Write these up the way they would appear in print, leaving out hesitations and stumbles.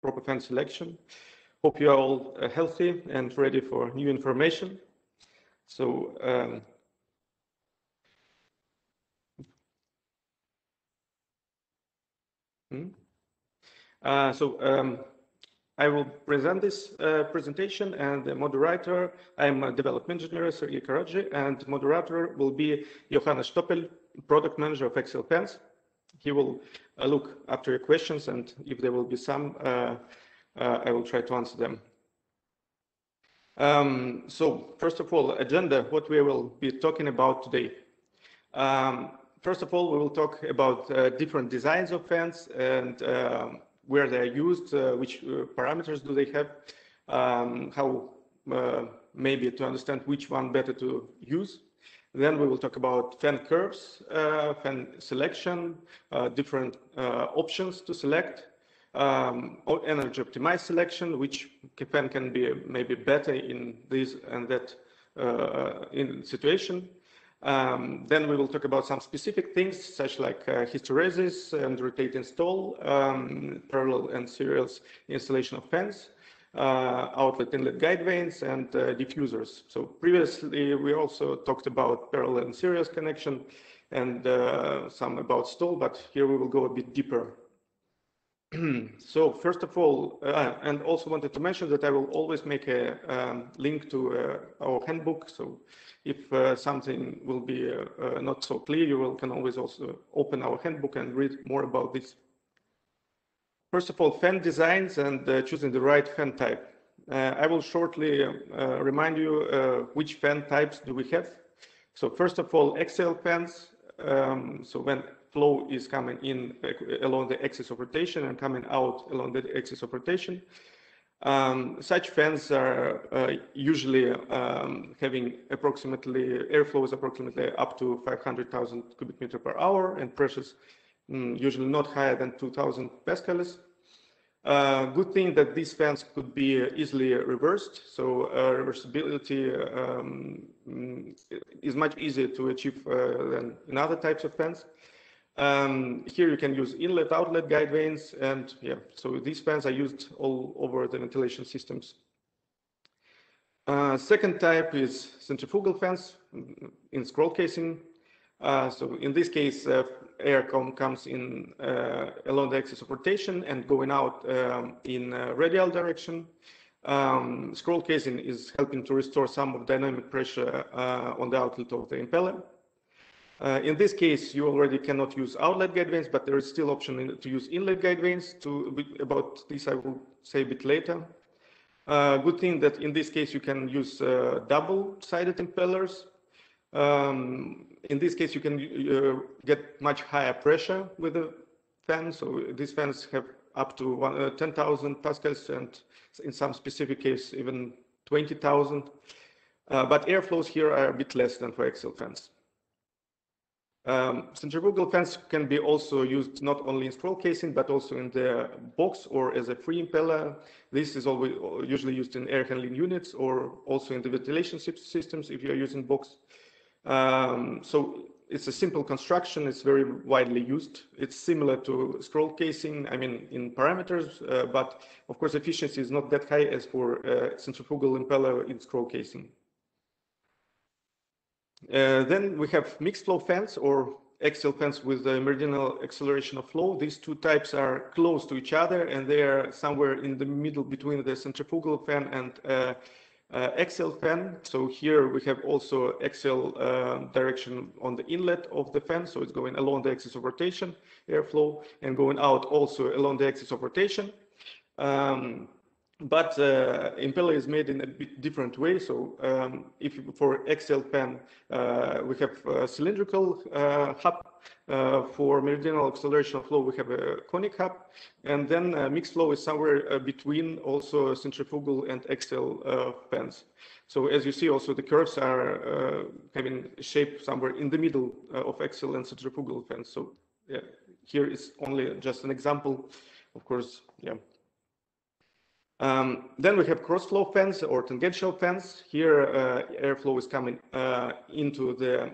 proper fan selection. Hope you are all healthy and ready for new information. So, I will present this presentation, and the moderator, I'm a development engineer, Sergey Karadzhi, and moderator will be Johannes Stoppel, product manager of AXIAL fans. He will look after your questions, and if there will be some, I will try to answer them. So first of all, agenda, what we will be talking about today. First of all, we will talk about different designs of fans and where they're used, which parameters do they have, how maybe to understand which one better to use. Then we will talk about fan curves, fan selection, different options to select, energy optimized selection, which fan can be maybe better in this and that in situation. Then we will talk about some specific things, such like hysteresis and rotate install, parallel and serials installation of fans, outlet inlet guide vanes, and diffusers. So previously we also talked about parallel and serials connection and some about stall, but here we will go a bit deeper. So first of all, and also wanted to mention that I will always make a link to our handbook. So if something will be not so clear, you can always also open our handbook and read more about this. First of all, fan designs and choosing the right fan type. I will shortly remind you which fan types do we have. So first of all, axial fans. So when flow is coming in along the axis of rotation and coming out along the axis of rotation, such fans are usually having approximately, airflow is approximately up to 500,000 cubic meter per hour, and pressures usually not higher than 2,000 pascals. Good thing that these fans could be easily reversed, so reversibility is much easier to achieve than in other types of fans. Here you can use inlet outlet guide vanes, and yeah, so these fans are used all over the ventilation systems. Second type is centrifugal fans in scroll casing. So in this case, air comes in along the axis of rotation and going out in radial direction. Scroll casing is helping to restore some of dynamic pressure on the outlet of the impeller. In this case, you already cannot use outlet guide vanes, but there is still option to use inlet guide vanes. About this, I will say a bit later. Good thing that in this case, you can use double-sided impellers. In this case, you can get much higher pressure with the fan. So these fans have up to 10,000 pascals, and in some specific case, even 20,000. But airflows here are a bit less than for axial fans. Centrifugal fans can be also used not only in scroll casing, but also in the box or as a free impeller. This is always usually used in air handling units or also in the ventilation systems if you are using box. So it's a simple construction. It's very widely used. It's similar to scroll casing, I mean, in parameters, but of course, efficiency is not that high as for centrifugal impeller in scroll casing. Then we have mixed flow fans or axial fans with the meridional acceleration of flow. These two types are close to each other, and they are somewhere in the middle between the centrifugal fan and axial fan. So here we have also axial direction on the inlet of the fan, so it's going along the axis of rotation, airflow, and going out also along the axis of rotation. But impeller is made in a bit different way. So if for axial fan, we have cylindrical hub. For meridional acceleration of flow, we have a conic hub. And then mixed flow is somewhere between also centrifugal and axial fans. So as you see, also the curves are having shape somewhere in the middle of axial and centrifugal fans. So yeah, here is only just an example, of course, yeah. Then we have cross-flow fans or tangential fans. Here, airflow is coming into the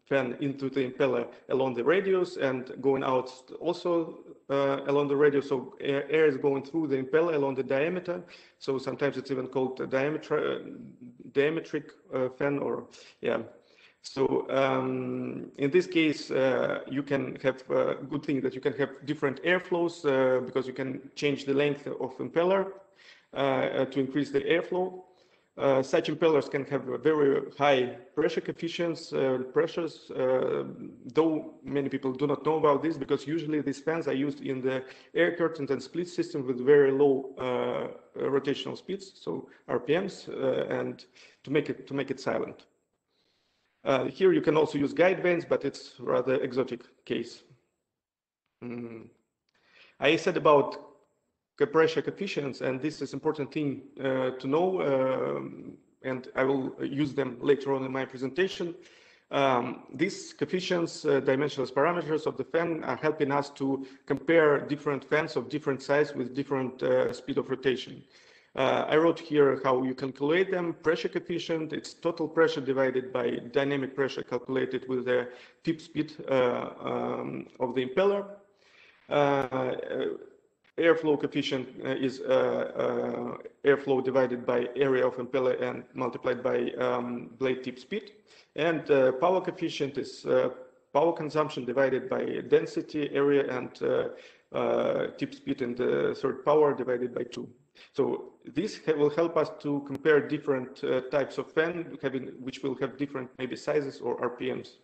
fan into the impeller along the radius and going out also along the radius. So air is going through the impeller along the diameter. So sometimes it's even called a diametric fan, or yeah. So in this case, you can have a good thing that you can have different airflows because you can change the length of impeller to increase the airflow. Such impellers can have very high pressure coefficients, pressures, though many people do not know about this because usually these fans are used in the air curtains and split system with very low rotational speeds, so RPMs, and to make it silent. Here you can also use guide vanes, but it's rather exotic case. I said about pressure coefficients, and this is important thing to know, and I will use them later on in my presentation. These coefficients, dimensionless parameters of the fan, are helping us to compare different fans of different size with different speed of rotation. I wrote here how you calculate them. Pressure coefficient, it's total pressure divided by dynamic pressure calculated with the tip speed of the impeller. Airflow coefficient is airflow divided by area of impeller and multiplied by blade tip speed. And power coefficient is power consumption divided by density, area, and tip speed, and third power divided by 2. So this will help us to compare different types of fan, which will have different maybe sizes or RPMs.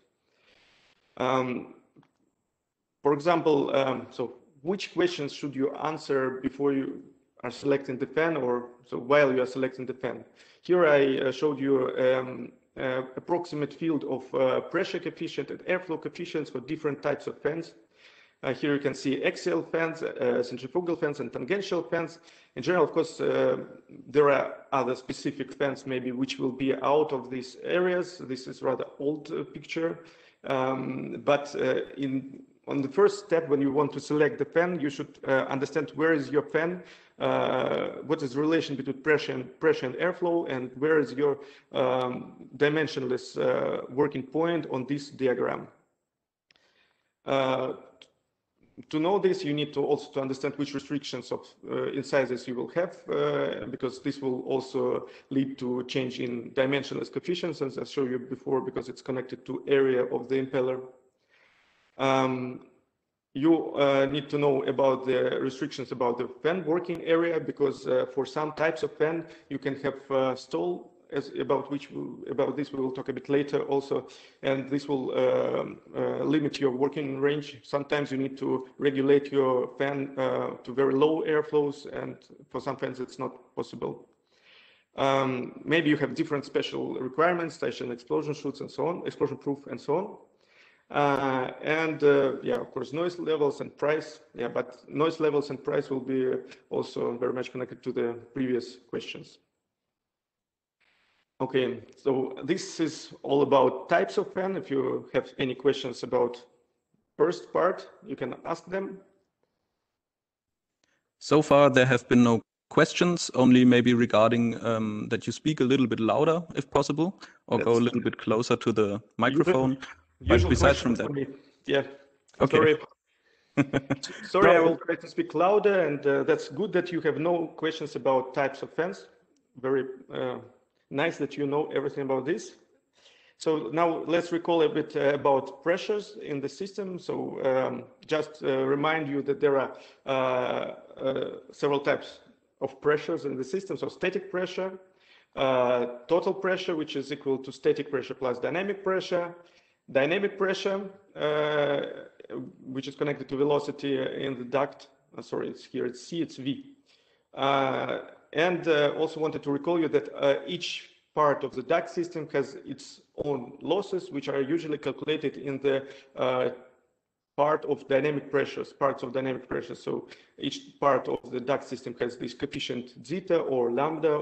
For example, so which questions should you answer before you are selecting the fan, or so while you are selecting the fan? Here I showed you approximate field of pressure coefficient and airflow coefficients for different types of fans. Here you can see axial fans, centrifugal fans, and tangential fans. In general, of course, there are other specific fans maybe which will be out of these areas. This is rather old picture, but on the first step, when you want to select the fan, you should understand where is your fan, what is the relation between pressure and airflow, and where is your dimensionless working point on this diagram. To know this, you need to also understand which restrictions of in sizes you will have, because this will also lead to change in dimensionless coefficients, as I showed you before, because it's connected to area of the impeller. You need to know about the restrictions about the fan working area, because for some types of fan you can have stall, about this we will talk a bit later also, and this will limit your working range. Sometimes you need to regulate your fan to very low airflows, and for some fans it's not possible. Maybe you have different special requirements, such as explosion chutes and so on, explosion proof and so on. Yeah, of course, noise levels and price. Yeah, but noise levels and price will be also very much connected to the previous questions. Okay, so this is all about types of fan. If you have any questions about first part, you can ask them. So far, there have been no questions, only maybe regarding that you speak a little bit louder, if possible, or go a little bit closer to the microphone. But besides from that, yeah. Okay. Sorry. Sorry, I will try to speak louder, and that's good that you have no questions about types of fans. Very nice that you know everything about this. So now let's recall a bit about pressures in the system. So just remind you that there are several types of pressures in the system. So static pressure, total pressure, which is equal to static pressure plus dynamic pressure, dynamic pressure, which is connected to velocity in the duct. Sorry, it's here, it's C, it's V. And also wanted to recall you that each part of the duct system has its own losses, which are usually calculated in the parts of dynamic pressures. So each part of the duct system has this coefficient zeta or lambda,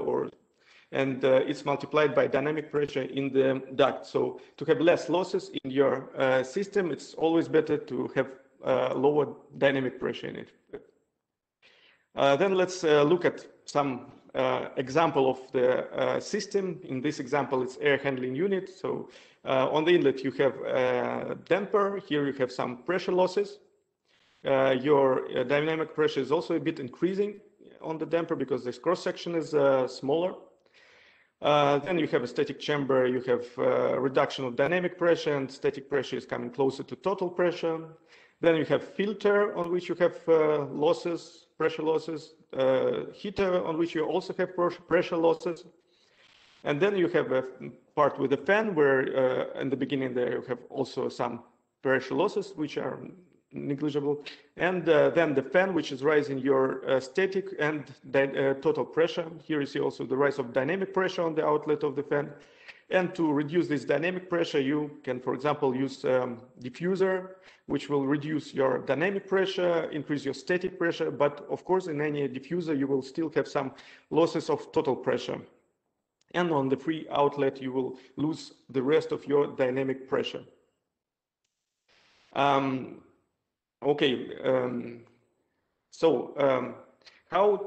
and it's multiplied by dynamic pressure in the duct. So to have less losses in your system, it's always better to have lower dynamic pressure in it. Then let's look at some example of the system. In this example, it's air handling unit. So on the inlet, you have a damper. Here you have some pressure losses. Your dynamic pressure is also a bit increasing on the damper because this cross-section is smaller. Then you have a static chamber, you have reduction of dynamic pressure, and static pressure is coming closer to total pressure. Then you have filter on which you have losses, pressure losses, heater on which you also have pressure losses. And then you have a part with a fan where in the beginning there you have also some pressure losses which are negligible. And then the fan which is rising your static and total pressure. Here you see also the rise of dynamic pressure on the outlet of the fan. And to reduce this dynamic pressure, you can, for example, use diffuser, which will reduce your dynamic pressure, increase your static pressure. But of course, in any diffuser, you will still have some losses of total pressure. And on the free outlet, you will lose the rest of your dynamic pressure. How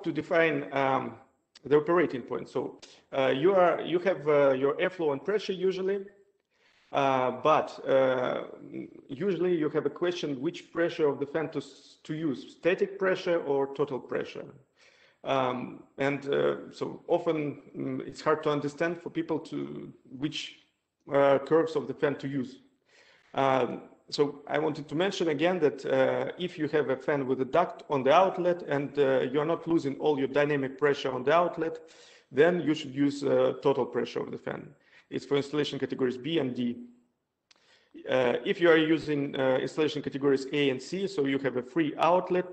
to define the operating point? So you have your airflow and pressure usually, but usually you have a question which pressure of the fan to use, static pressure or total pressure. So often it's hard to understand for people which curves of the fan to use. So I wanted to mention again that if you have a fan with a duct on the outlet and you're not losing all your dynamic pressure on the outlet, then you should use total pressure of the fan. It's for installation categories B and D. If you are using installation categories A and C, so you have a free outlet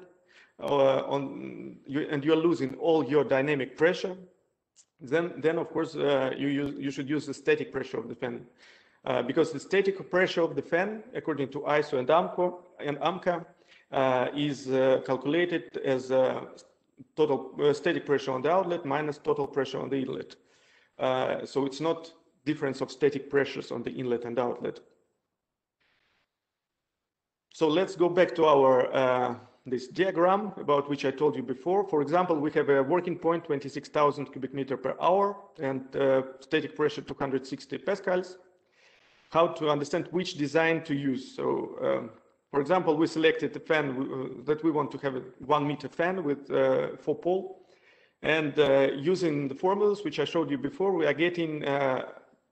and you're losing all your dynamic pressure, then of course you should use the static pressure of the fan. Because the static pressure of the fan, according to ISO and AMCA, is calculated as total static pressure on the outlet minus total pressure on the inlet. So it's not difference of static pressures on the inlet and outlet. So let's go back to our this diagram about which I told you before. For example, we have a working point 26,000 cubic meter per hour and static pressure 260 pascals. How to understand which design to use. So, for example, we selected a fan that we want to have a 1 meter fan with 4 pole. And using the formulas which I showed you before, we are getting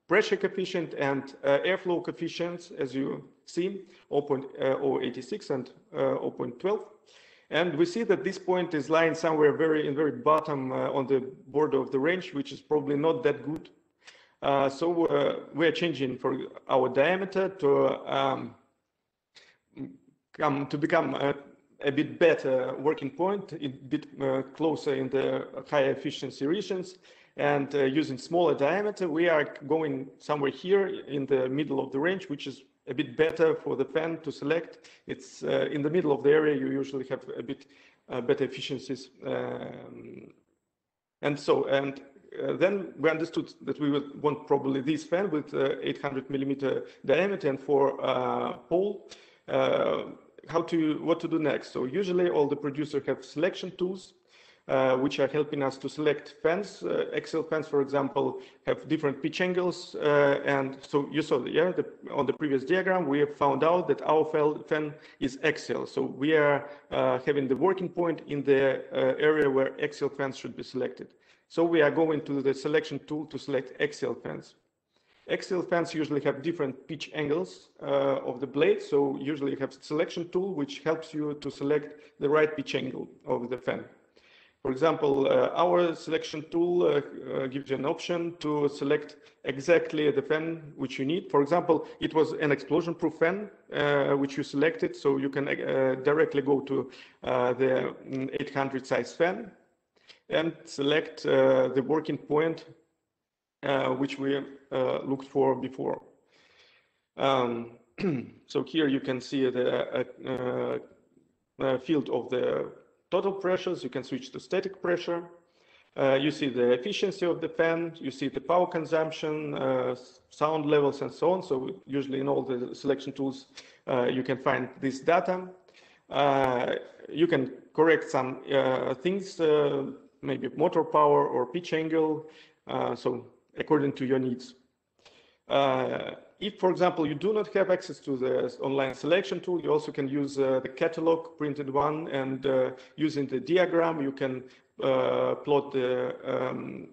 pressure coefficient and airflow coefficients, as you see, 0.086 and 0.12. And we see that this point is lying somewhere in very bottom on the border of the range, which is probably not that good. So we are changing for our diameter to become a bit better working point, a bit closer in the higher efficiency regions. And using smaller diameter, we are going somewhere here in the middle of the range, which is a bit better for the fan to select. It's in the middle of the area, you usually have a bit better efficiencies. Then we understood that we would want probably this fan with 800 millimeter diameter and 4 pole. What to do next? So usually all the producers have selection tools which are helping us to select fans. Axial fans, for example, have different pitch angles. And so you saw on the previous diagram, we have found out that our fan is axial. So we are having the working point in the area where axial fans should be selected. So we are going to the selection tool to select axial fans. Axial fans usually have different pitch angles of the blade. So usually you have a selection tool which helps you to select the right pitch angle of the fan. For example, our selection tool gives you an option to select exactly the fan which you need. For example, it was an explosion-proof fan which you selected. So you can directly go to the 800 size fan and select the working point which we looked for before. So here you can see the field of the total pressures. You can switch to static pressure. You see the efficiency of the fan. You see the power consumption, sound levels, and so on. So usually in all the selection tools, you can find this data. You can correct some things maybe motor power or pitch angle, so according to your needs. If, for example, you do not have access to the online selection tool, you also can use the catalog printed one, and using the diagram, you can plot the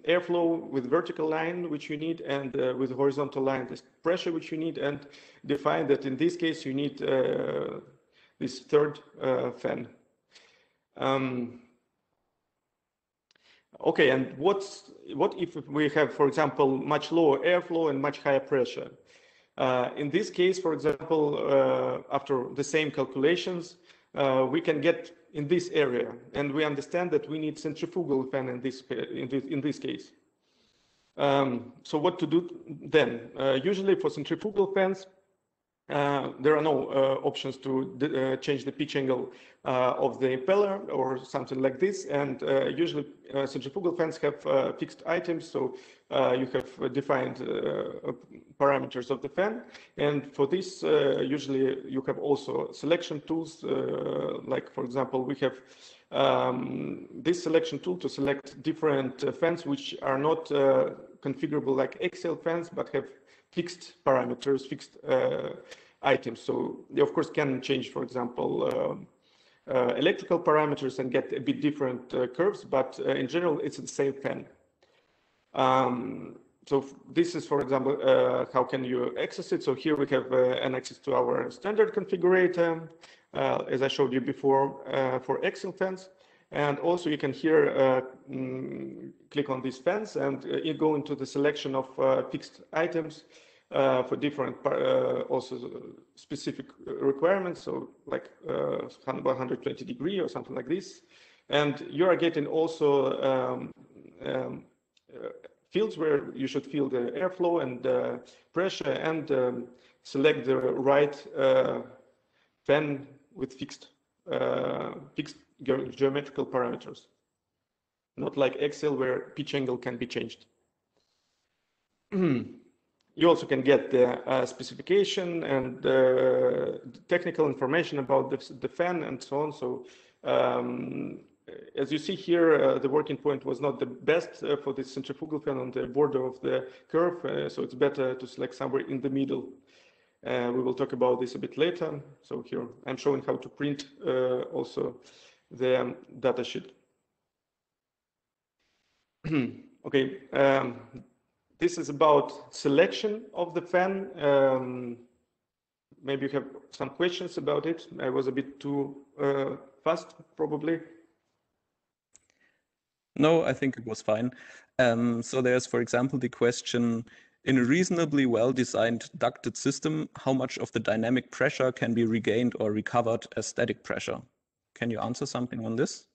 airflow with vertical line, which you need, and with horizontal line, the pressure which you need, and define that in this case, you need this third fan. Okay, and what if we have, for example, much lower airflow and much higher pressure? In this case, for example, after the same calculations, we can get in this area, and we understand that we need centrifugal fan in this case. So what to do then? Usually for centrifugal fans, there are no options to change the pitch angle of the impeller or something like this, and usually centrifugal fans have fixed items, so you have defined parameters of the fan, and for this usually you have also selection tools, like for example we have this selection tool to select different fans which are not configurable like AXIAL fans but have fixed parameters, fixed items. So they of course can change, for example, electrical parameters and get a bit different curves, but in general it's the same fan. So this is, for example, how can you access it? So here we have an access to our standard configurator, as I showed you before, for AXIAL fans. And also you can here click on these fans and you go into the selection of fixed items for different also specific requirements, so like 120 degree or something like this. And you are getting also fields where you should feel the airflow and pressure, and select the right fan with fixed geometrical parameters, not like AXIAL where pitch angle can be changed. You also can get the specification and technical information about the fan and so on. So as you see here, the working point was not the best for this centrifugal fan on the border of the curve, so it's better to select somewhere in the middle. We will talk about this a bit later. So here I'm showing how to print also the data sheet. Okay, this is about selection of the fan. Maybe you have some questions about it. I was a bit too fast, probably. No, I think it was fine. So there's, for example, the question, in a reasonably well-designed ducted system, how much of the dynamic pressure can be regained or recovered as static pressure? Can you answer something on this?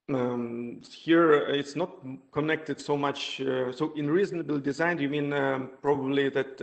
Here it's not connected so much. So in reasonable design, you mean probably that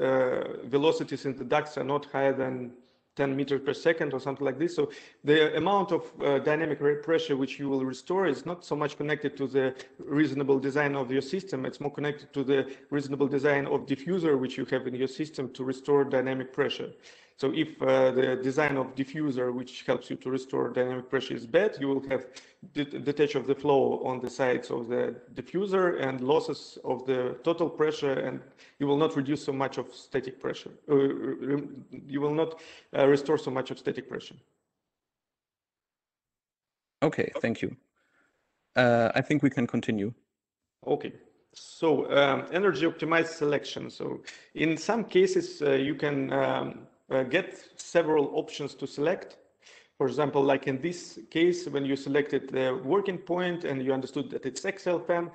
velocities in the ducts are not higher than 10 meters per second or something like this. So the amount of dynamic pressure which you will restore is not so much connected to the reasonable design of your system. It's more connected to the reasonable design of diffuser which you have in your system to restore dynamic pressure. So if the design of diffuser, which helps you to restore dynamic pressure, is bad, you will have detach of the flow on the sides of the diffuser and losses of the total pressure, and you will not reduce so much of static pressure. You will not restore so much of static pressure. Okay, thank you. I think we can continue. Okay. So energy optimized selection. So in some cases, you can get several options to select. For example, like in this case, when you selected the working point and you understood that it's AXIAL fan,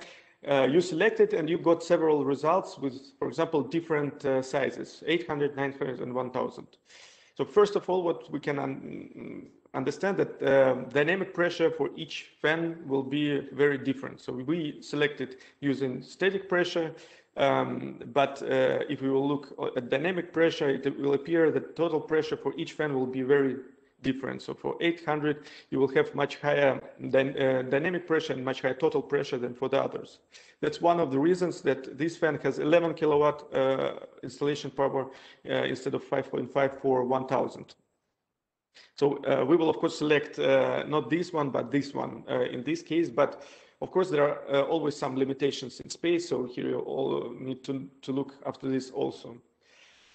you selected and you got several results with, for example, different sizes, 800, 900, and 1000. So first of all, what we can understand that dynamic pressure for each fan will be very different. So we selected using static pressure, but if we will look at dynamic pressure, it will appear that total pressure for each fan will be very different. So for 800, you will have much higher dynamic pressure and much higher total pressure than for the others. That's one of the reasons that this fan has 11 kilowatt installation power instead of 5.5 for 1000. So we will of course select not this one, but this one in this case. But Of course, there are always some limitations in space, so here you all need to look after this also.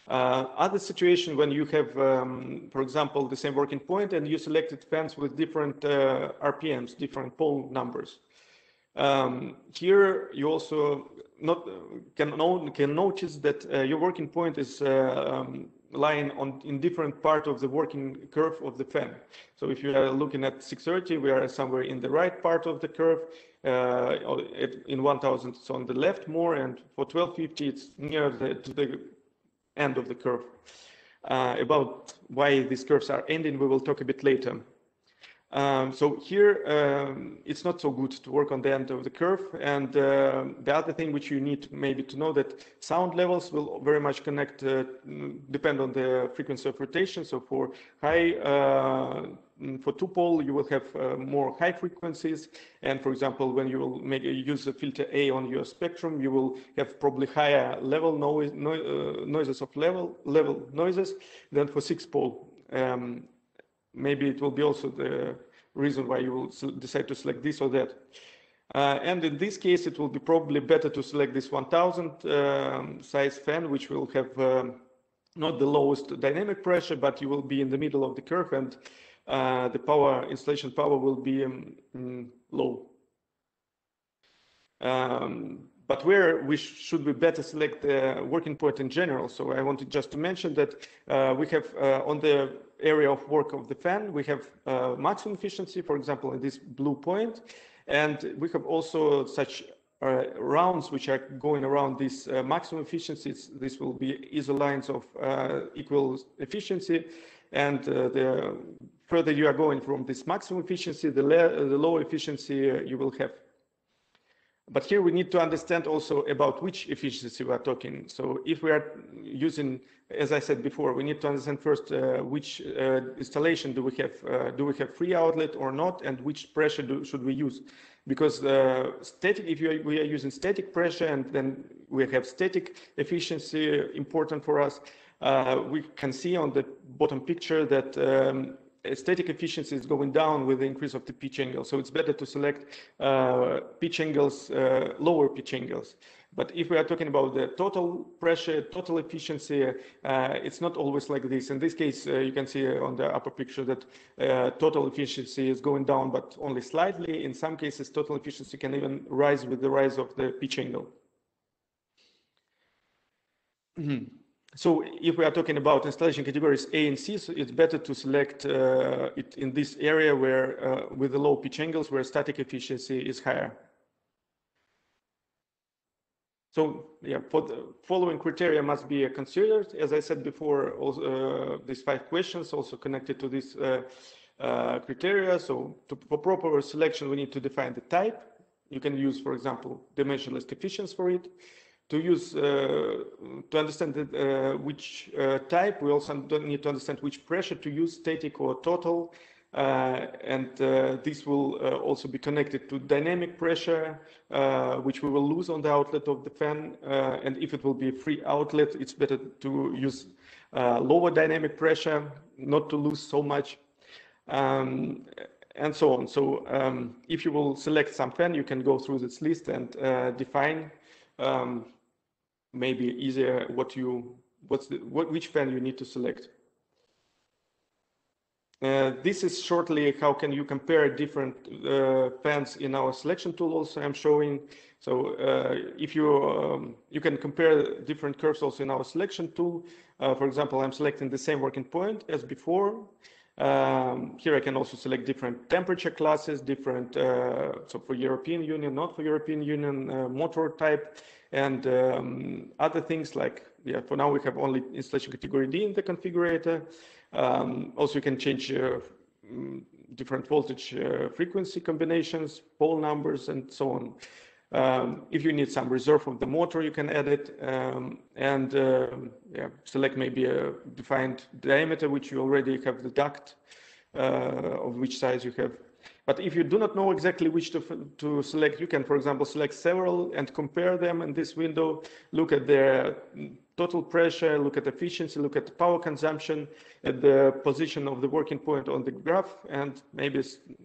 Other situation when you have, for example, the same working point and you selected fans with different RPMs, different pole numbers. Here you also can notice that your working point is lying in different part of the working curve of the fan. So if you are looking at 630, we are somewhere in the right part of the curve. In 1000, it's on the left more, and for 1250, it's near to the end of the curve. About why these curves are ending, we will talk a bit later. So here, it's not so good to work on the end of the curve. And the other thing which you need maybe to know that sound levels will very much depend on the frequency of rotation. So for for two-pole, you will have more high frequencies. And for example, when you will use the filter A on your spectrum, you will have probably higher level noises of level noises than for six-pole. Maybe it will be also the reason why you will decide to select this or that. And in this case, it will be probably better to select this 1000 size fan, which will have not the lowest dynamic pressure, but you will be in the middle of the curve, and the installation power will be low. But where we should be better select the working point in general. So I wanted just to mention that we have on the area of work of the fan, we have maximum efficiency, for example, in this blue point. And we have also such rounds which are going around this maximum efficiencies. This will be isolines of equal efficiency. And the further you are going from this maximum efficiency, the lower efficiency you will have. But here we need to understand also about which efficiency we are talking. So if we are using, as I said before, we need to understand first which installation do we have free outlet or not, and which pressure should we use. Because static, if we are using static pressure and then we have static efficiency important for us, we can see on the bottom picture that static efficiency is going down with the increase of the pitch angle. So it's better to select pitch angles, lower pitch angles. But if we are talking about the total pressure, total efficiency, it's not always like this. In this case, you can see on the upper picture that total efficiency is going down, but only slightly. In some cases, total efficiency can even rise with the rise of the pitch angle. So if we are talking about installation categories A and C, so it's better to select it in this area where with the low pitch angles where static efficiency is higher. So yeah, for the following criteria must be considered. As I said before, also, these 5 questions also connected to this criteria. So for proper selection, we need to define the type. You can use, for example, dimensionless coefficients for it. To use to understand which type, we also need to understand which pressure to use, static or total, and this will also be connected to dynamic pressure, which we will lose on the outlet of the fan. And if it will be a free outlet, it's better to use lower dynamic pressure, not to lose so much, and so on. So if you will select some fan, you can go through this list and define. Maybe easier which fan you need to select. This is shortly how can you compare different fans in our selection tool. Also, I'm showing. So if you can compare different curves also in our selection tool. For example, I'm selecting the same working point as before. Here I can also select different temperature classes, different, so for European Union, not for European Union, motor type, and other things like, yeah, for now we have only installation category D in the configurator. Also you can change different voltage frequency combinations, pole numbers, and so on. If you need some reserve of the motor, you can add it, and yeah, select maybe a defined diameter, which you already have the duct of which size you have. But if you do not know exactly which to select, you can, for example, select several and compare them in this window, look at their total pressure, look at efficiency, look at the power consumption, at the position of the working point on the graph, and maybe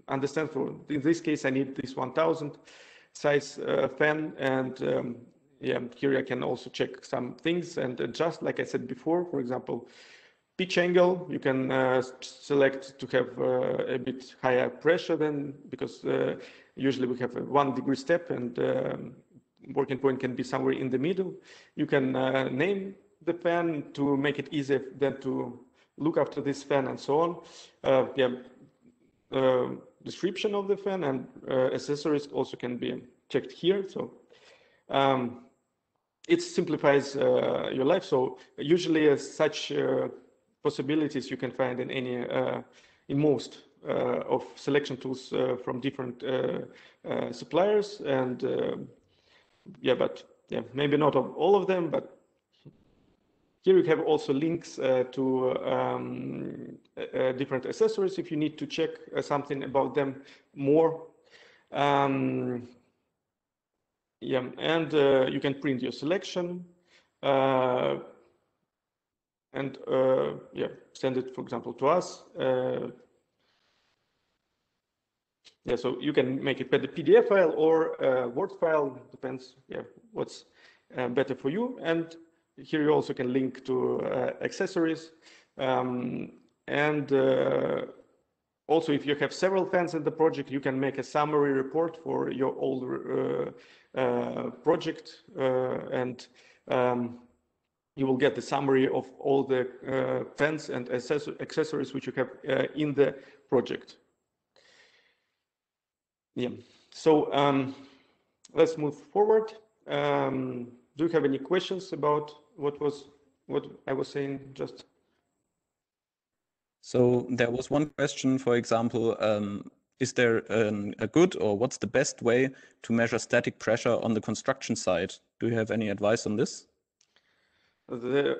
understand, for in this case, I need this 1000 size fan, and yeah, here I can also check some things and adjust, like I said before, for example, pitch angle, you can select to have a bit higher pressure than, because usually we have a 1 degree step, and working point can be somewhere in the middle. You can name the fan to make it easier then to look after this fan and so on. Yeah, description of the fan and accessories also can be checked here. So it simplifies your life. So usually such possibilities you can find in any in most of selection tools from different suppliers, and yeah, but yeah, maybe not of all of them, but here you have also links to different accessories if you need to check something about them more. Yeah, and you can print your selection and yeah, send it, for example, to us. Yeah, so you can make it a PDF file or a Word file, depends, yeah, what's better for you. And here you also can link to accessories. And also, if you have several fans in the project, you can make a summary report for your whole project, and you will get the summary of all the fans and accessories which you have in the project. Yeah, so let's move forward. Do you have any questions about what I was saying just? So there was one question, for example, is there a good, or what's the best way to measure static pressure on the construction site? Do you have any advice on this? The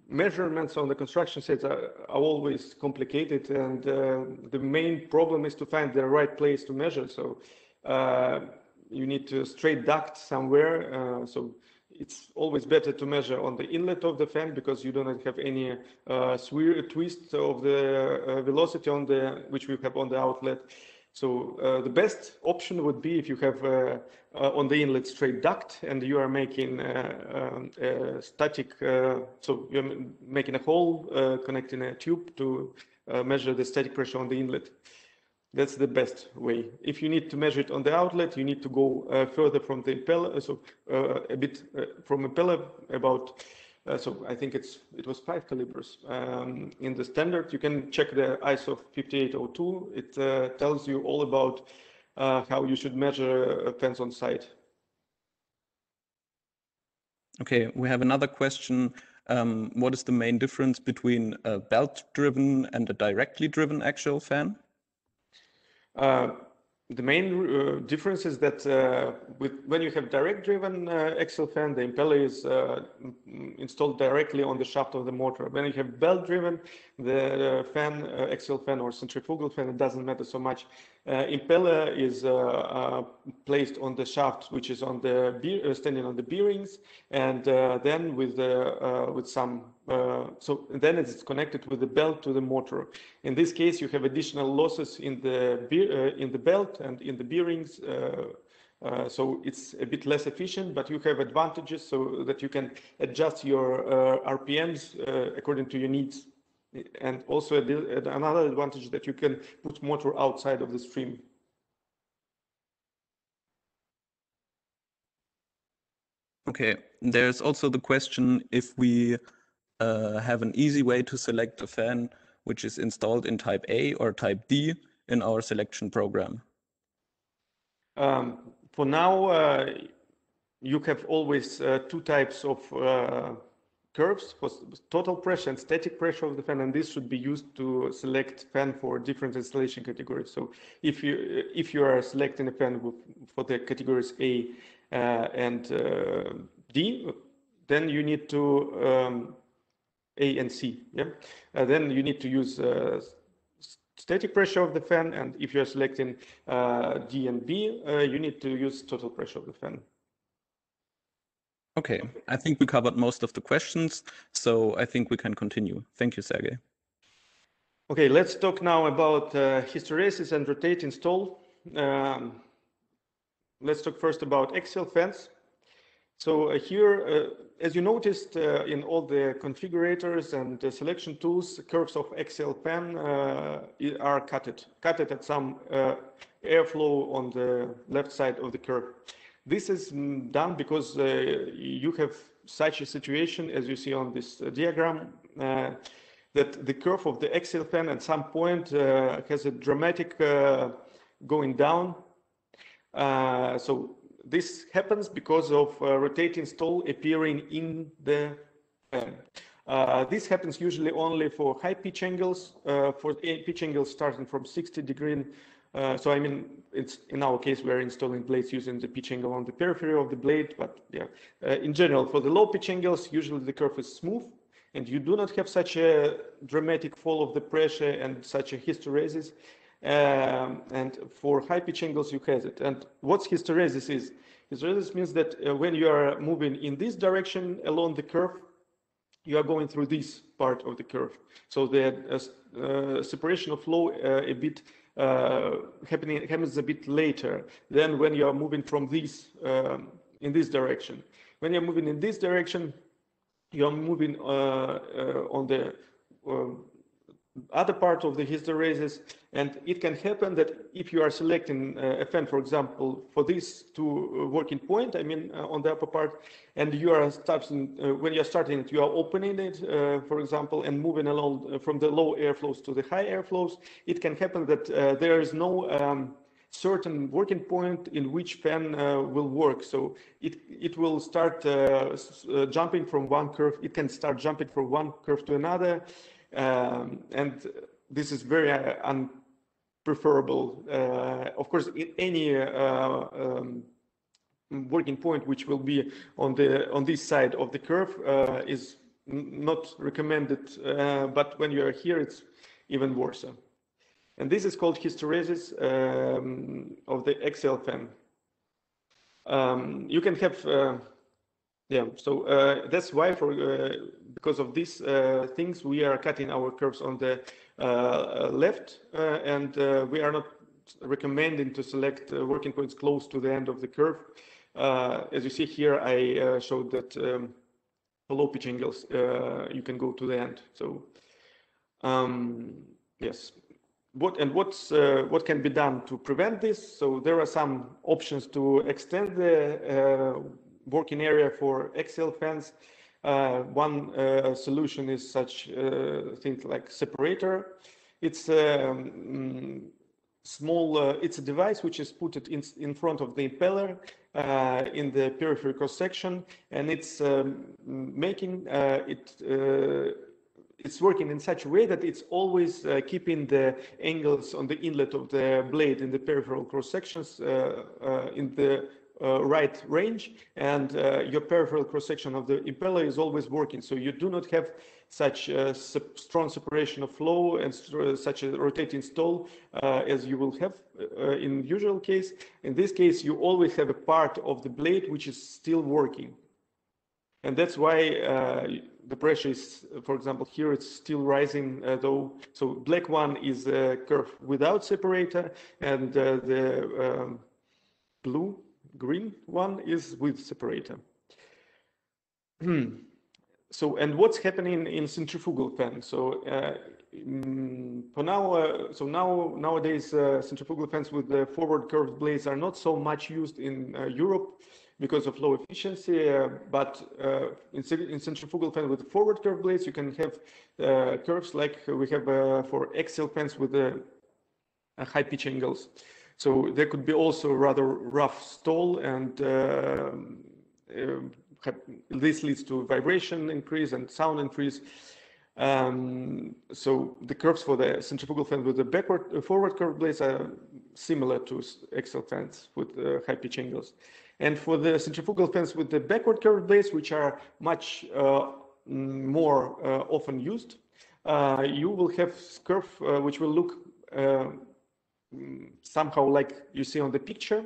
measurements on the construction sites are always complicated, and the main problem is to find the right place to measure. So you need to straight duct somewhere. So it's always better to measure on the inlet of the fan, because you do not have any twist of the velocity on the which we have on the outlet. So the best option would be if you have on the inlet straight duct, and you are making a static, so you're making a hole connecting a tube to measure the static pressure on the inlet. That's the best way. If you need to measure it on the outlet, you need to go further from the impeller, so a bit from impeller, about so I think it was 5 calibers in the standard. You can check the ISO 5802. It tells you all about how you should measure fans on site. Okay, we have another question. What is the main difference between a belt-driven and a directly driven axial fan? The main difference is that when you have direct-driven axial fan, the impeller is installed directly on the shaft of the motor. When you have belt-driven, the fan, axial fan or centrifugal fan, it doesn't matter so much. Impeller is placed on the shaft, which is on the standing on the bearings, and then with some so then it's connected with the belt to the motor. In this case, you have additional losses in the belt and in the bearings, so it's a bit less efficient, but you have advantages so that you can adjust your RPMs according to your needs. And also another advantage that you can put motor outside of the stream. Okay, there's also the question if we have an easy way to select a fan which is installed in type A or type D in our selection program. For now, you have always 2 types of curves for total pressure and static pressure of the fan, and this should be used to select fan for different installation categories. So if you are selecting a fan for the categories A and D, then you need to A and C, yeah. Then you need to use static pressure of the fan, and if you're selecting D and B, you need to use total pressure of the fan. Okay, I think we covered most of the questions, so I think we can continue. Thank you, Sergey. Okay, let's talk now about hysteresis and rotating stall. Let's talk first about axial fans. So here, as you noticed in all the configurators and the selection tools, curves of axial fan are cutted at some airflow on the left side of the curve. This is done because you have such a situation, as you see on this diagram, that the curve of the axial fan at some point has a dramatic going down. So this happens because of rotating stall appearing in the fan. This happens usually only for high pitch angles, for pitch angles starting from 60 degrees. So I mean, it's in our case, we're installing blades using the pitch angle on the periphery of the blade, but yeah, in general, for the low pitch angles, usually the curve is smooth, and you do not have such a dramatic fall of the pressure and such a hysteresis. And for high pitch angles, you have it. And what's hysteresis is? Hysteresis means that when you are moving in this direction along the curve, you are going through this part of the curve. So the separation of flow a bit happens a bit later than when you are moving from this in this direction. When you're moving in this direction, you are moving on the other part of the hysteresis, and it can happen that if you are selecting a fan, for example, for this to working point, I mean on the upper part, and you are starting when you are starting it, you are opening it, for example, and moving along from the low airflows to the high airflows. It can happen that there is no certain working point in which fan will work. So it will start jumping from one curve. It can start jumping from one curve to another. And this is very unpreferable. Of course, in any working point which will be on this side of the curve is not recommended. But when you are here, it's even worse. And this is called hysteresis of the axial fan. You can have yeah, so that's why because of these things, we are cutting our curves on the left, and we are not recommending to select working points close to the end of the curve. As you see here, I showed that for low pitch angles, you can go to the end. So yes, what can be done to prevent this? So there are some options to extend the working area for axial fans. One solution is such things like separator. It's small. It's a device which is put in front of the impeller in the periphery cross section, and it's making it's working in such a way that it's always keeping the angles on the inlet of the blade in the peripheral cross sections in the right range, and your peripheral cross-section of the impeller is always working. So you do not have such strong separation of flow and such a rotating stall as you will have in usual case. In this case, you always have a part of the blade which is still working. And that's why the pressure is, for example, here it's still rising though. So black one is a curve without separator, and the green one is with separator. So, and what's happening in centrifugal fan? So for now, nowadays centrifugal fans with the forward curved blades are not so much used in Europe because of low efficiency, but in centrifugal fan with forward curved blades, you can have curves like we have for axial fans with high pitch angles. So there could be also rather rough stall, and this leads to vibration increase and sound increase. So the curves for the centrifugal fan with the forward curved blades are similar to axial fans with high pitch angles. And for the centrifugal fans with the backward curved blades, which are much more often used, you will have curve which will look somehow like you see on the picture.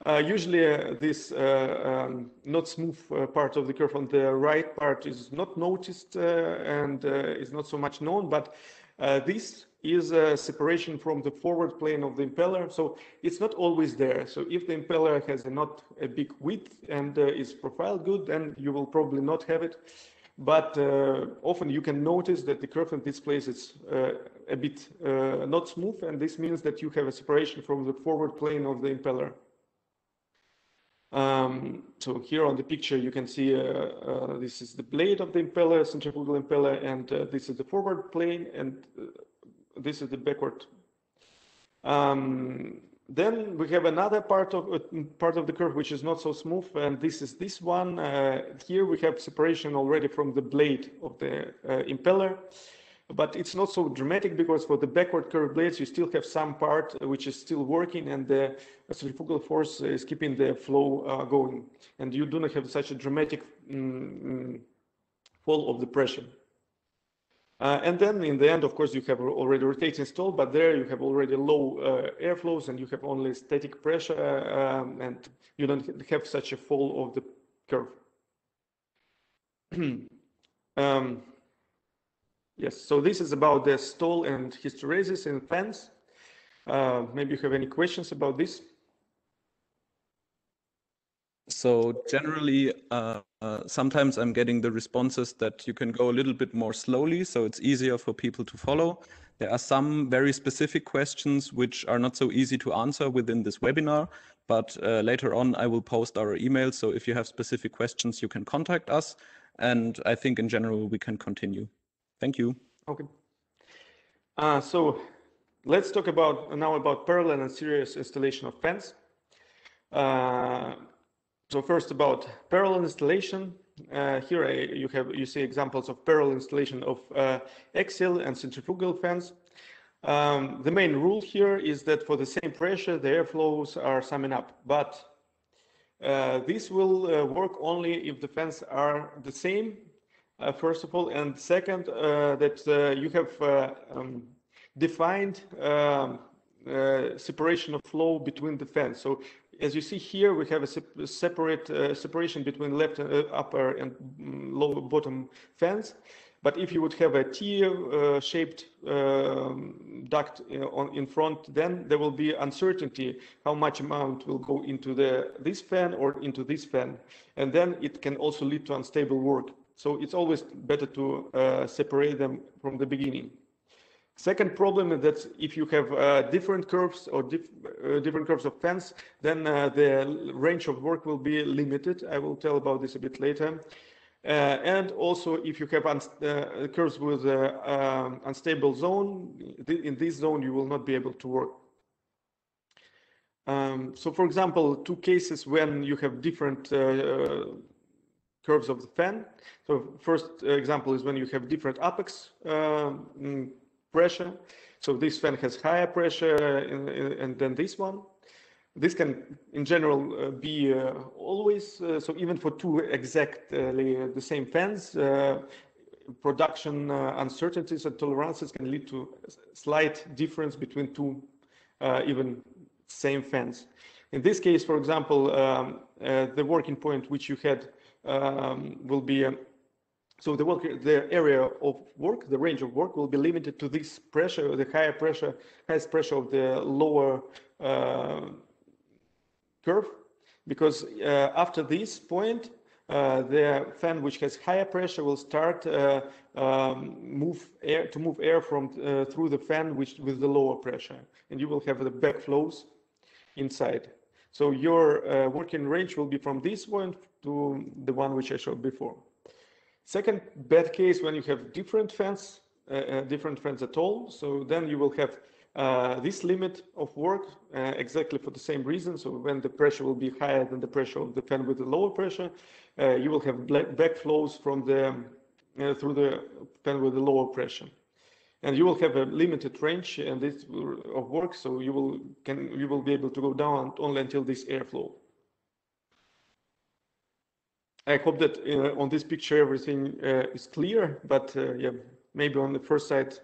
Usually this not smooth part of the curve on the right part is not noticed and is not so much known, but this is a separation from the forward plane of the impeller, so it's not always there. So if the impeller has not a big width and is profiled good, then you will probably not have it. But often you can notice that the curve in this place is a bit not smooth, and this means that you have a separation from the forward plane of the impeller. So here on the picture you can see this is the blade of the impeller, centrifugal impeller, and this is the forward plane, and this is the backward. Then we have another part of the curve which is not so smooth, and this is this one. Here we have separation already from the blade of the impeller, but it's not so dramatic because for the backward curve blades you still have some part which is still working, and the centrifugal force is keeping the flow going, and you do not have such a dramatic fall of the pressure. And then in the end, of course, you have already rotating stall, but there you have already low airflows and you have only static pressure, and you don't have such a fall of the curve. Yes, so this is about the stall and hysteresis in fans. Maybe you have any questions about this? So generally, sometimes I'm getting the responses that you can go a little bit more slowly, so it's easier for people to follow. There are some very specific questions which are not so easy to answer within this webinar, but later on I will post our email, so if you have specific questions, you can contact us, and I think in general we can continue. Thank you. Okay. So let's talk now about parallel and series installation of fans. So first about parallel installation. Here you see examples of parallel installation of axial and centrifugal fans. The main rule here is that for the same pressure the airflows are summing up, but this will work only if the fans are the same, first of all, and second, that you have defined separation of flow between the fans. So as you see here, we have a separation between left upper and lower bottom fans. But if you would have a T-shaped duct in front, then there will be uncertainty how much amount will go into this fan or into this fan. And then it can also lead to unstable work. So it's always better to separate them from the beginning. Second problem is that if you have different curves or different curves of fans, then the range of work will be limited. I will tell about this a bit later. And also, if you have curves with unstable zone, in this zone you will not be able to work. So for example, two cases when you have different curves of the fan. So first example is when you have different apex pressure. So this fan has higher pressure and then this one. This can in general be always, so even for two exactly the same fans, production uncertainties and tolerances can lead to slight difference between two even same fans. In this case, for example, the working point which you had will be so the area of work, the range of work will be limited to this pressure, the highest pressure of the lower curve, because after this point, the fan which has higher pressure will start move air from through the fan with the lower pressure, and you will have the backflows inside. So your working range will be from this point to the one which I showed before. Second bad case, when you have different fans at all, so then you will have this limit of work exactly for the same reason. So when the pressure will be higher than the pressure of the fan with the lower pressure, you will have backflows from the through the fan with the lower pressure, and you will have a limited range and this of work. So you will be able to go down only until this airflow. I hope that on this picture everything is clear, but yeah, maybe on the first sight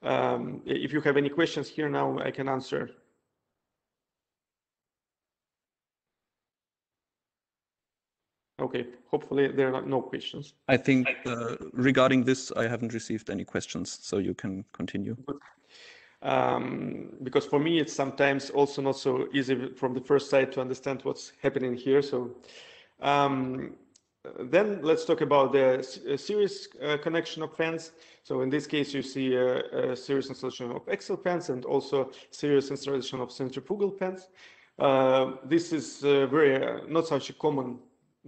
If you have any questions here now, I can answer. Okay, hopefully there are no questions. I think regarding this, I haven't received any questions, so you can continue. Because for me, it's sometimes also not so easy from the first sight to understand what's happening here. So then let's talk about the series connection of fans. So in this case, you see a series installation of axial fans and also series installation of centrifugal fans. This is very not such a common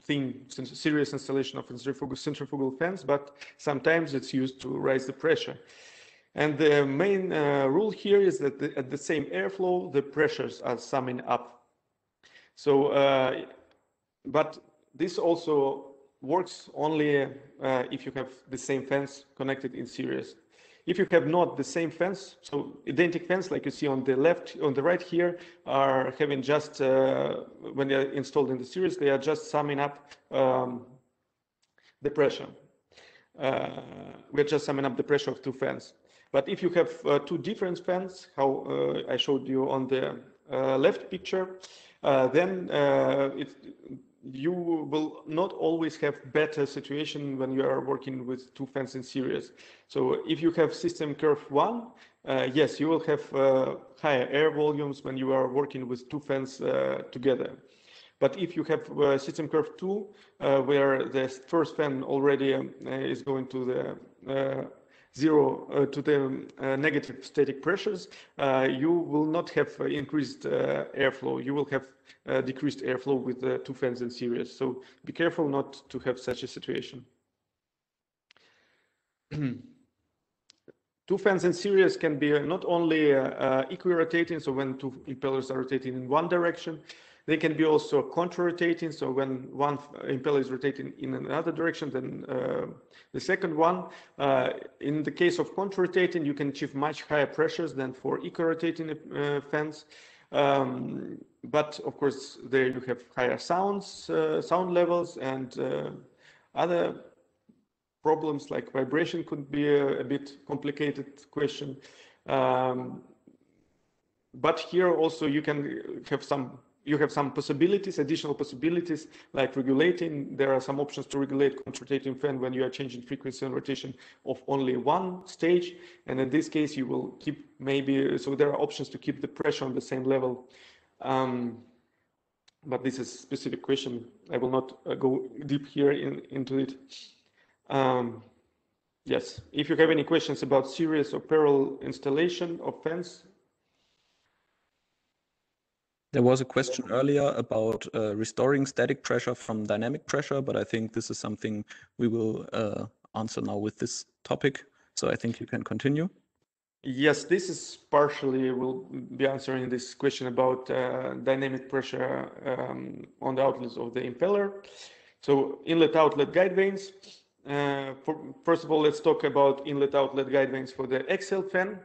thing, series installation of centrifugal fans, but sometimes it's used to raise the pressure. And the main rule here is that at the same airflow, the pressures are summing up. So, but this also works only if you have the same fans connected in series. If you have not the same fans, so identical fans like you see on the left, on the right here, are having just, when they are installed in the series, they are just summing up the pressure. We're just summing up the pressure of two fans. But if you have two different fans, how I showed you on the left picture, then you will not always have better situation when you are working with two fans in series. So if you have system curve 1, yes, you will have higher air volumes when you are working with two fans together. But if you have system curve 2, where the first fan already is going to the to the negative static pressures, you will not have increased airflow. You will have decreased airflow with the two fans in series. So be careful not to have such a situation. Two fans in series can be not only equi-rotating, so when two impellers are rotating in one direction, they can be also contra-rotating, so when one impeller is rotating in another direction than the second one. In the case of contra-rotating, you can achieve much higher pressures than for equi-rotating fans. But of course, there you have higher sound levels, and other problems like vibration could be a bit complicated question. But here also you can have some possibilities, additional possibilities, like regulating. There are some options to regulate contra-rotating fan when you are changing frequency and rotation of only one stage. And in this case, you will keep maybe, so there are options to keep the pressure on the same level. But this is a specific question. I will not go deep here into it. Yes, if you have any questions about series or parallel installation of fans. There was a question earlier about restoring static pressure from dynamic pressure, but I think this is something we will answer now with this topic. So I think you can continue. Yes, this is partially, will be answering this question about dynamic pressure on the outlets of the impeller. So inlet outlet guide vanes. First of all, let's talk about inlet outlet guide vanes for the axial fan.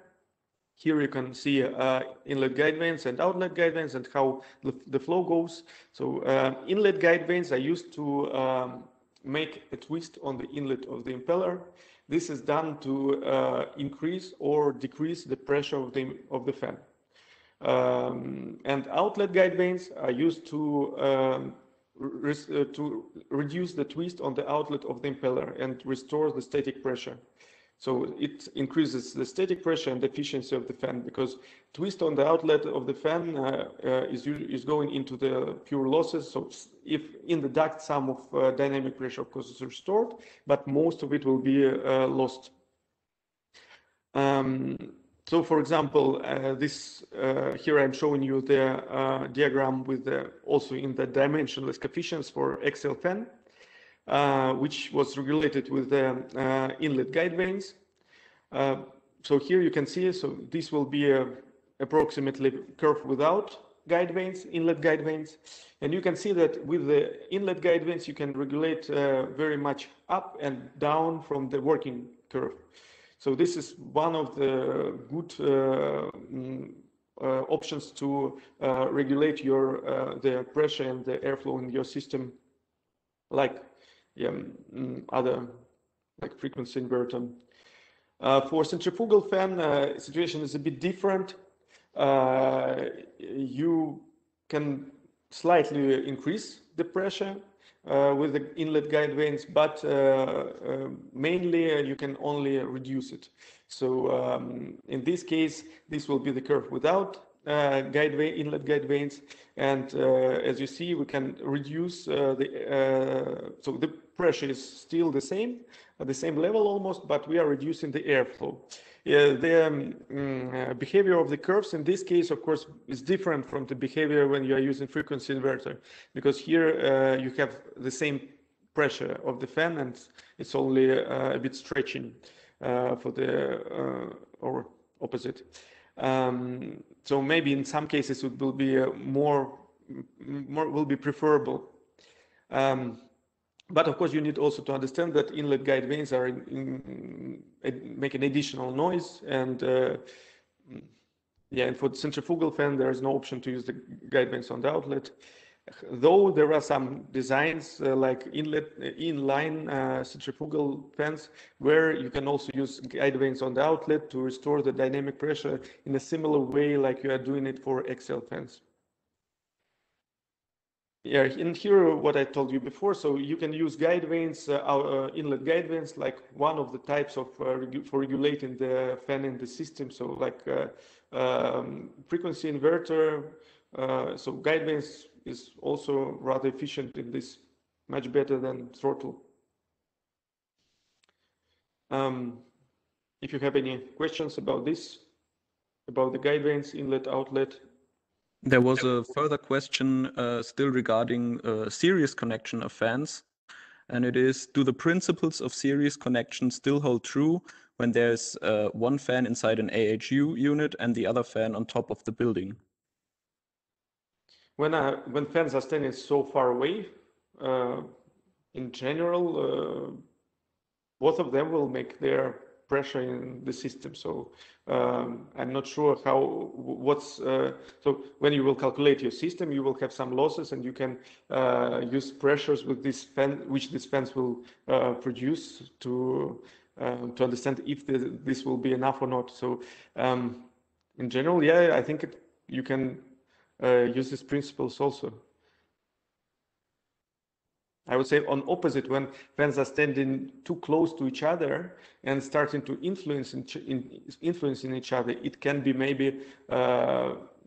Here you can see inlet guide vanes and outlet guide vanes and how the flow goes. So inlet guide vanes are used to make a twist on the inlet of the impeller. This is done to increase or decrease the pressure of the fan. And outlet guide vanes are used to reduce the twist on the outlet of the impeller and restore the static pressure. So it increases the static pressure and the efficiency of the fan, because twist on the outlet of the fan is going into the pure losses. So if in the duct some of dynamic pressure of course is restored, but most of it will be lost. So for example, this here I'm showing you the diagram with also in the dimensionless coefficients for axial fan. Which was regulated with the inlet guide vanes. So here you can see, so this will be approximately curve without guide vanes, inlet guide vanes. And you can see that with the inlet guide vanes, you can regulate very much up and down from the working curve. So this is one of the good options to regulate your the pressure and the airflow in your system, like other like frequency inverter. For centrifugal fan, situation is a bit different. You can slightly increase the pressure with the inlet guide vanes, but mainly you can only reduce it. So in this case, this will be the curve without inlet guide vanes, and as you see, we can reduce so the pressure is still the same, at the same level almost, but we are reducing the airflow. The behavior of the curves in this case, of course, is different from the behavior when you are using frequency inverter, because here you have the same pressure of the fan, and it's only a bit stretching for the or opposite. So maybe in some cases it will be more will be preferable. But of course, you need also to understand that inlet guide vanes are make an additional noise, and yeah, and for the centrifugal fan, there is no option to use the guide vanes on the outlet. Though there are some designs like inline centrifugal fans where you can also use guide vanes on the outlet to restore the dynamic pressure in a similar way like you are doing it for AXIAL fans. Yeah, and here what I told you before, so you can use guide vanes, inlet guide vanes, like one of the types of for regulating the fan in the system. So like frequency inverter, so guide vanes is also rather efficient in this, much better than throttle. If you have any questions about this, about the guide vanes, inlet, outlet. There was a further question still regarding series connection of fans, and it is, do the principles of series connection still hold true when there's one fan inside an AHU unit and the other fan on top of the building? When fans are standing so far away, in general, both of them will make their pressure in the system. So I'm not sure so when you will calculate your system, you will have some losses, and you can use pressures with this fan, which these fans will produce to understand if this will be enough or not. So in general, yeah, I think you can use these principles also. I would say on opposite, when fans are standing too close to each other and starting to influencing each other, it can be maybe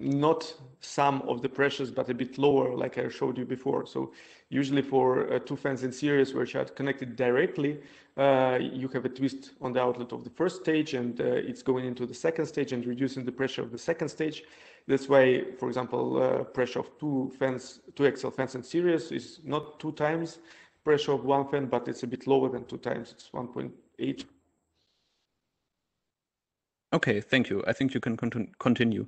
not some of the pressures, but a bit lower, like I showed you before. So usually for two fans in series which are connected directly, you have a twist on the outlet of the first stage, and it's going into the second stage and reducing the pressure of the second stage. That's why, for example, pressure of two AXIAL fans in series is not 2 times pressure of one fan, but it's a bit lower than 2 times. It's 1.8. Okay, thank you. I think you can continue.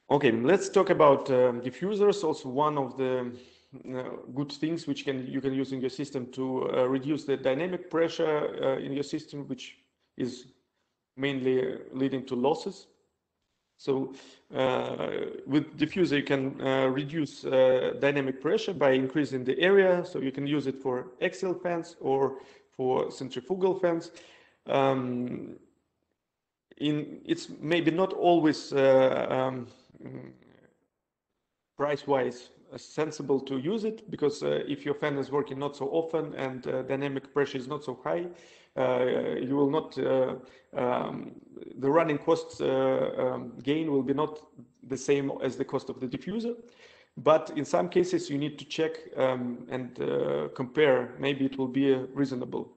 Okay, let's talk about diffusers. Also, one of the good things which you can use in your system to reduce the dynamic pressure in your system, which is mainly leading to losses. So with diffuser, you can reduce dynamic pressure by increasing the area. So you can use it for AXIAL fans or for centrifugal fans. It's maybe not always price-wise sensible to use it, because if your fan is working not so often and dynamic pressure is not so high, you will not, the running cost gain will be not the same as the cost of the diffuser. But in some cases, you need to check and compare. Maybe it will be reasonable.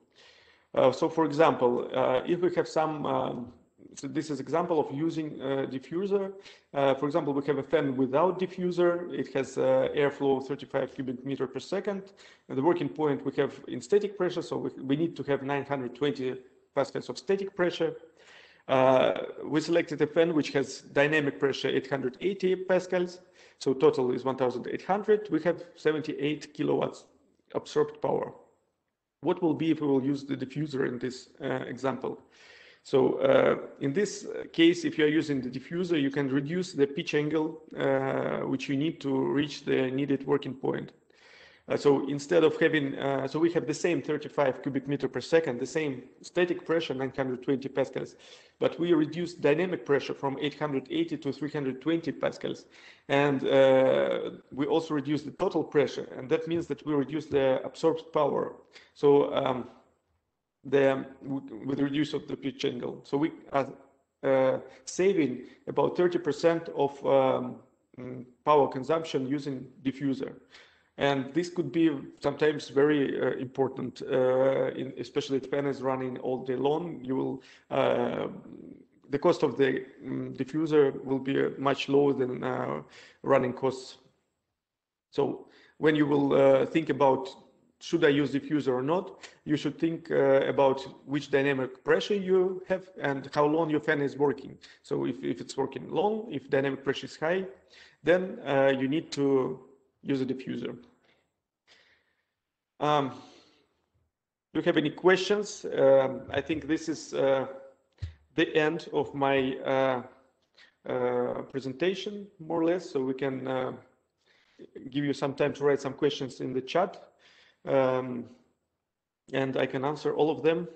So for example, if we have some, so this is example of using diffuser. For example, we have a fan without diffuser. It has airflow 35 cubic meter per second. And the working point we have in static pressure, so we need to have 920 pascals of static pressure. We selected a fan which has dynamic pressure 880 pascals, so total is 1800. We have 78 kilowatts absorbed power. What will be if we will use the diffuser in this example? So in this case, if you are using the diffuser, you can reduce the pitch angle which you need to reach the needed working point. So instead of having, so we have the same 35 cubic meter per second, the same static pressure, 920 pascals, but we reduced dynamic pressure from 880 to 320 pascals. And we also reduced the total pressure, and that means that we reduce the absorbed power. So with the reduce of the pitch angle. So we are saving about 30% of power consumption using diffuser. And this could be sometimes very important, especially if fan is running all day long. You will, the cost of the diffuser will be much lower than running costs. So when you will think about should I use diffuser or not, you should think about which dynamic pressure you have and how long your fan is working. So if it's working long, if dynamic pressure is high, then you need to use a diffuser. Do you have any questions? I think this is the end of my presentation, more or less, so we can give you some time to write some questions in the chat, and I can answer all of them.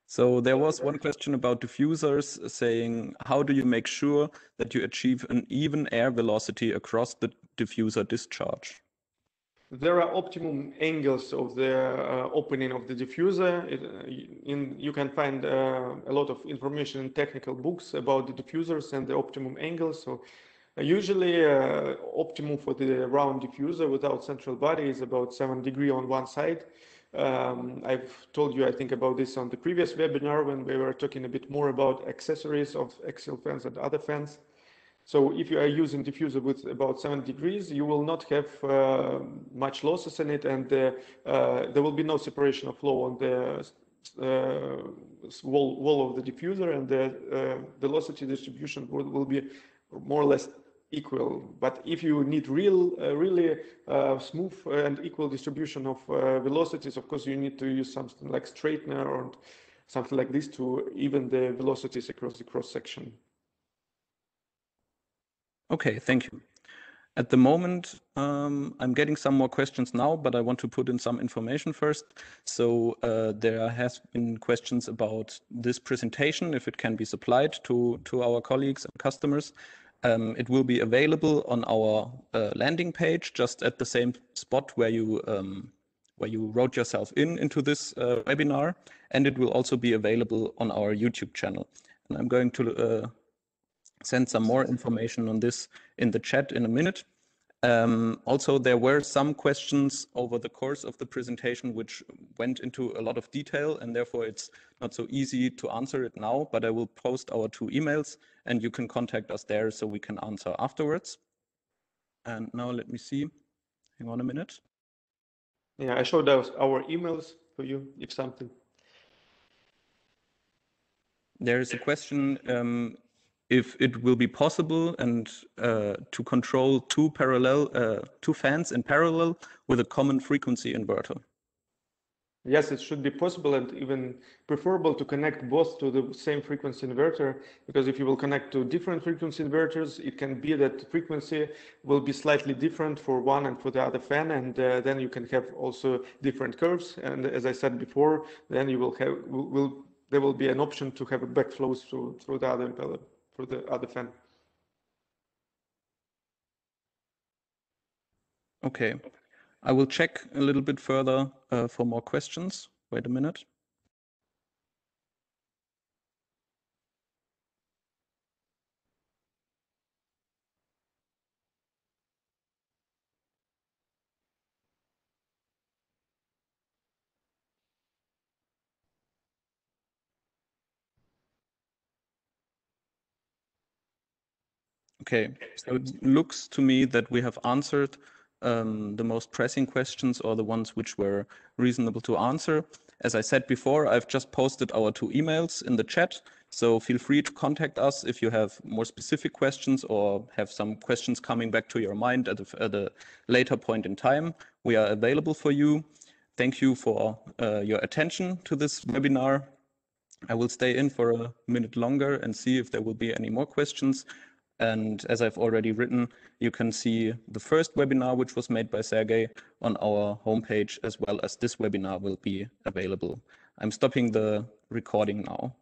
So there was one question about diffusers saying, how do you make sure that you achieve an even air velocity across the diffuser discharge? There are optimum angles of the opening of the diffuser. You can find a lot of information in technical books about the diffusers and the optimum angles. So usually optimum for the round diffuser without central body is about 7 degrees on one side. I've told you, I think, about this on the previous webinar when we were talking a bit more about accessories of axial fans and other fans. So if you are using diffuser with about 7 degrees, you will not have much losses in it, and there will be no separation of flow on the wall of the diffuser, and the velocity distribution will be more or less equal. But if you need really smooth and equal distribution of velocities, of course you need to use something like straightener or something like this to even the velocities across the cross section. Okay, thank you. At the moment, I'm getting some more questions now, but I want to put in some information first. So there has been questions about this presentation, if it can be supplied to our colleagues and customers. It will be available on our landing page, just at the same spot where you wrote yourself into this webinar, and it will also be available on our YouTube channel. And I'm going to send some more information on this in the chat in a minute. Also, there were some questions over the course of the presentation which went into a lot of detail, and therefore it's not so easy to answer it now, but I will post our 2 emails and you can contact us there so we can answer afterwards. And now let me see. Hang on a minute. Yeah, I showed our emails for you, if something. There is a question if it will be possible and to control 2 fans in parallel with a common frequency inverter. Yes, it should be possible and even preferable to connect both to the same frequency inverter, because if you will connect to different frequency inverters, it can be that the frequency will be slightly different for one and for the other fan, and then you can have also different curves. And as I said before, then you will have there will be an option to have a backflow through the other impeller, through the other fan. Okay. I will check a little bit further for more questions. Wait a minute. Okay, so it looks to me that we have answered the most pressing questions, or the ones which were reasonable to answer. As I said before, I've just posted our 2 emails in the chat, so feel free to contact us if you have more specific questions or have some questions coming back to your mind at a later point in time. We are available for you. Thank you for your attention to this webinar. I will stay in for a minute longer and see if there will be any more questions. And as I've already written, you can see the first webinar, which was made by Sergey, on our homepage, as well as this webinar will be available. I'm stopping the recording now.